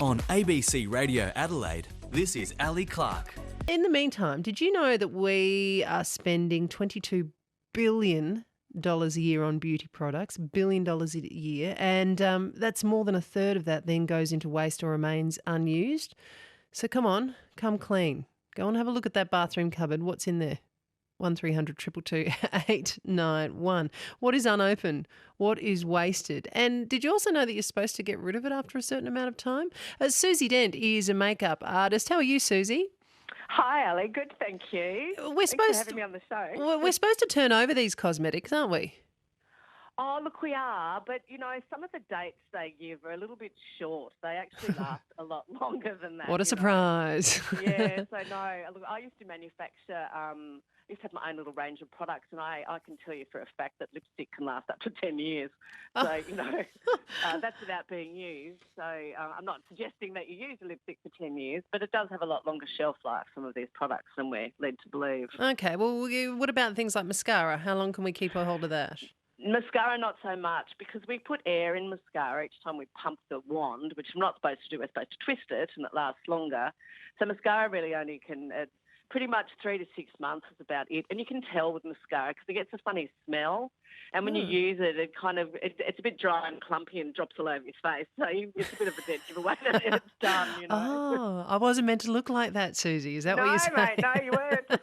On ABC Radio Adelaide, this is Ali Clarke. In the meantime, did you know that we are spending $22 billion a year on beauty products, $1 billion a year, and that's more than a third of that then goes into waste or remains unused. So come on, come clean. Go and have a look at that bathroom cupboard. What's in there? 1300 222 891. What is unopened? What is wasted? And did you also know that you're supposed to get rid of it after a certain amount of time? Suzi Dent is a makeup artist. How are you, Suzi? Hi, Ali. Good, thank you. Thanks for having me on the show. We're supposed to turn over these cosmetics, aren't we? Oh, look, we are. But, you know, some of the dates they give are a little bit short. They actually last a lot longer than that. What a surprise. Yeah, so no. Look, I used to manufacture, used to have my own little range of products, and I can tell you for a fact that lipstick can last up to 10 years. So, you know, that's without being used. So I'm not suggesting that you use a lipstick for 10 years, but it does have a lot longer shelf life, some of these products, than we're led to believe. Okay, well, what about things like mascara? How long can we keep a hold of that? Mascara, not so much, because we put air in mascara each time we pump the wand, which I'm not supposed to do. We're supposed to twist it, and it lasts longer. So mascara really only can, pretty much 3 to 6 months is about it. And you can tell with mascara because it gets a funny smell. And when you use it, it kind of, it's a bit dry and clumpy and drops all over your face. So it's a bit of a dead giveaway that it's done, you know. Oh, I wasn't meant to look like that, Suzi. Is that what you're saying? No, mate, no, you weren't.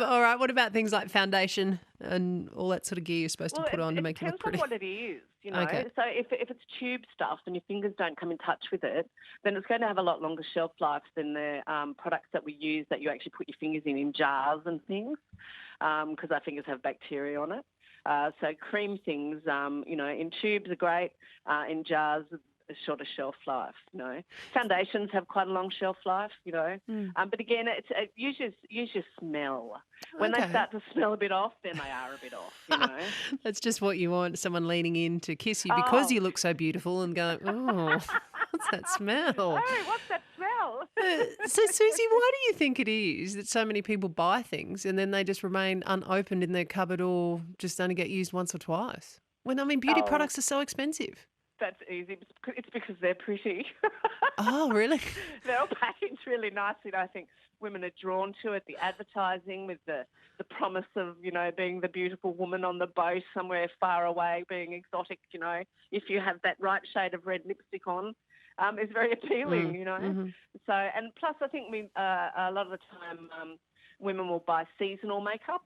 All right, what about things like foundation and all that sort of gear you're supposed to put on to make you look pretty? It depends on what it is, you know. Okay. So if it's tube stuff and your fingers don't come in touch with it, then it's going to have a lot longer shelf life than the products that we use that you actually put your fingers in jars and things, because our fingers have bacteria on it. So cream things, you know, in tubes are great, in jars a shorter shelf life, you know. Foundations have quite a long shelf life, you know. But again, use your smell. When they start to smell a bit off, then they are a bit off, you know. That's just what you want, someone leaning in to kiss you because you look so beautiful and going, oh, what's that smell? Oh, what's that smell? So, Suzi, why do you think it is that so many people buy things and then they just remain unopened in their cupboard or just only get used once or twice? When, I mean, beauty products are so expensive. That's easy. It's because they're pretty. Oh, really? They're all packaged really nicely. I think women are drawn to it. The advertising with the promise of, you know, being the beautiful woman on the boat somewhere far away, being exotic, you know, if you have that right shade of red lipstick on, is very appealing, you know. Mm-hmm. So, and plus I think a lot of the time women will buy seasonal makeup.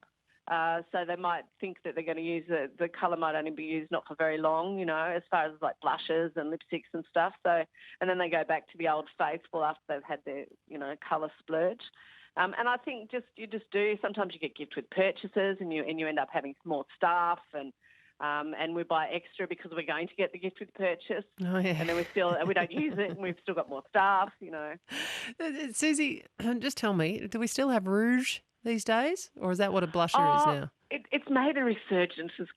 So they might think that they're going to use the colour might only be used not for very long, you know, as far as like blushes and lipsticks and stuff. So, and then they go back to the old faithful after they've had their, you know, colour splurge. And I think you just do. Sometimes you get gift with purchases, and you end up having more staff, and we buy extra because we're going to get the gift with purchase. Oh, yeah. And then we don't use it, and we've still got more staff, you know. Suzi, just tell me, do we still have rouge these days, or is that what a blusher is now? It's made a resurgence as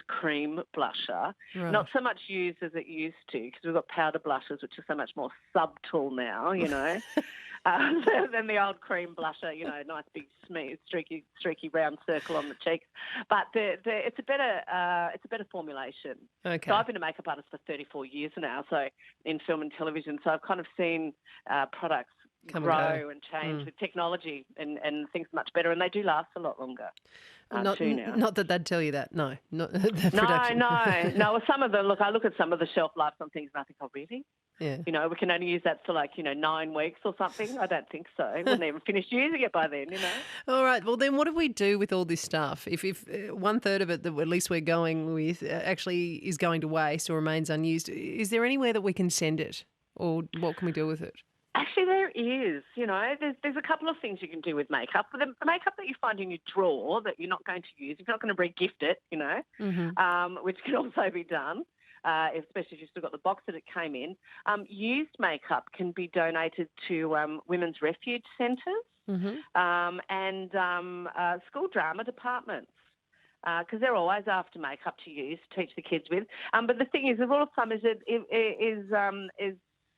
cream blusher. Right. Not so much used as it used to, because we've got powder blushes, which are so much more subtle now, you know, than the old cream blusher, you know, nice big streaky round circle on the cheeks. But it's a better formulation. Okay. So I've been a makeup artist for 34 years now, so in film and television. So I've kind of seen products grow and change with technology, and things are much better, and they do last a lot longer. Not that they'd tell you that, no. Not the production. No. Well, some of them, I look at some of the shelf lives on things and I think, oh, really? Yeah. You know, we can only use that for 9 weeks or something. I don't think so. We wouldn't even finish using it by then, you know. All right. Well, then what do we do with all this stuff? If 1/3 of it that at least we're going with actually is going to waste or remains unused, is there anywhere that we can send it, or what can we do with it? Actually, there is. You know, there's a couple of things you can do with makeup. The makeup that you find in your drawer that you're not going to use, if you're not going to re-gift it, you know, which can also be done, especially if you've still got the box that it came in. Used makeup can be donated to women's refuge centres and school drama departments. Because they're always after makeup to use, to teach the kids with. But the thing is, the rule of thumb is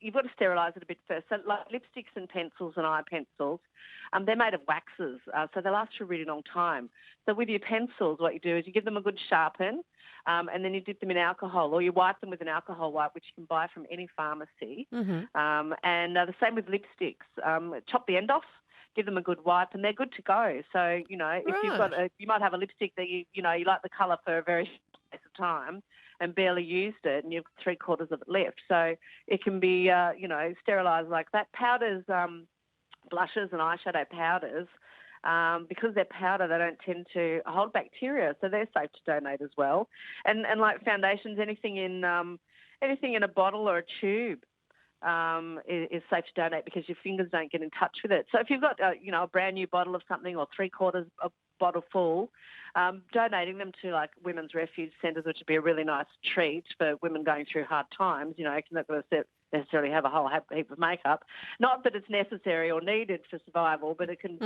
you've got to sterilise it a bit first. So like lipsticks and pencils and eye pencils, they're made of waxes, so they last for a really long time. So with your pencils, what you do is you give them a good sharpen, and then you dip them in alcohol, or you wipe them with an alcohol wipe, which you can buy from any pharmacy. And the same with lipsticks. Chop the end off, give them a good wipe, and they're good to go. So, you know, if you've got you might have a lipstick that you like the colour for a very short space of time and barely used it, and you've got 3/4 of it left. So it can be, sterilised like that. Powders, blushes and eyeshadow powders, because they're powder, they don't tend to hold bacteria, so they're safe to donate as well. And like foundations, anything in a bottle or a tube is safe to donate because your fingers don't get in touch with it. So if you've got a brand new bottle of something or 3/4 a bottle full, donating them to like women's refuge centres, which would be a really nice treat for women going through hard times. You know, not going to necessarily have a whole heap of makeup. Not that it's necessary or needed for survival, but it can,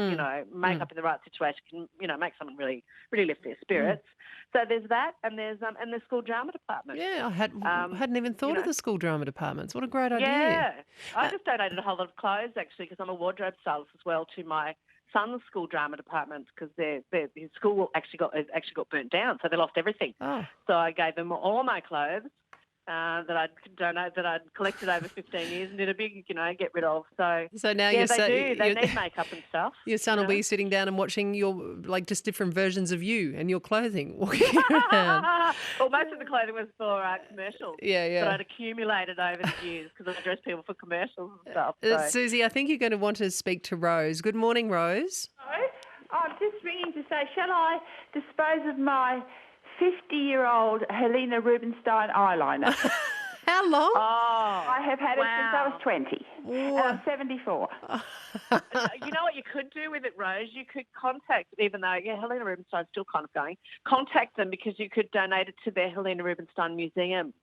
makeup in the right situation can, make someone really, really lift their spirits. So there's that, and there's and the school drama department. Yeah, I hadn't even thought of the school drama departments. What a great idea! Yeah, I just donated a whole lot of clothes actually because I'm a wardrobe stylist as well to my son's school drama department because his school actually got burnt down, so they lost everything. Oh. So I gave them all my clothes that I'd collected over 15 years and did a big, get rid of. So now they need makeup and stuff. Your son will be sitting down and watching your just different versions of you and your clothing walking around. Well, most of the clothing was for commercials. Yeah. That I'd accumulated over the years because I dressed people for commercials and stuff. So. Suzi, I think you're going to want to speak to Rose. Good morning, Rose. Hello. I'm just ringing to say, shall I dispose of my 50-year-old Helena Rubinstein eyeliner? How long? Oh, I have had it since I was 20. And I'm 74. You know what you could do with it, Rose? You could contact, even though, Helena Rubinstein's still kind of going, contact them because you could donate it to their Helena Rubinstein Museum.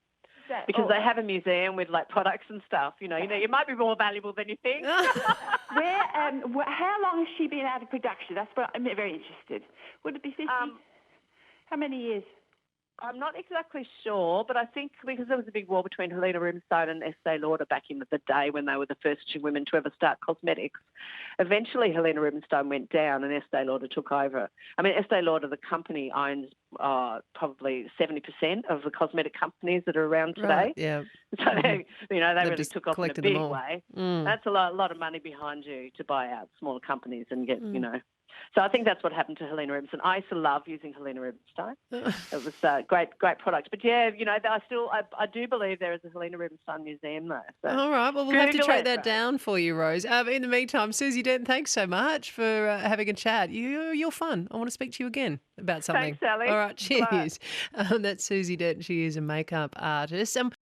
Because they have a museum with like products and stuff. You might be more valuable than you think. How long has she been out of production? That's what I'm very interested. Would it be 50? How many years? I'm not exactly sure, but I think because there was a big war between Helena Rubinstein and Estee Lauder back in the day when they were the first two women to ever start cosmetics, eventually Helena Rubinstein went down and Estee Lauder took over. I mean, Estee Lauder, the company, owns probably 70% of the cosmetic companies that are around today. Right, yeah. So they really just took off in a big way. That's a lot of money behind you to buy out smaller companies and get, So I think that's what happened to Helena Rubinstein. I used to love using Helena Rubinstein. It was a great product. But I do believe there is a Helena Rubinstein museum though. So all right, well, we'll have to track that down for you, Rose. In the meantime, Suzi Dent, thanks so much for having a chat. You're fun. I want to speak to you again about something. Thanks, Sally. All right, cheers. That's Suzi Dent. She is a makeup artist.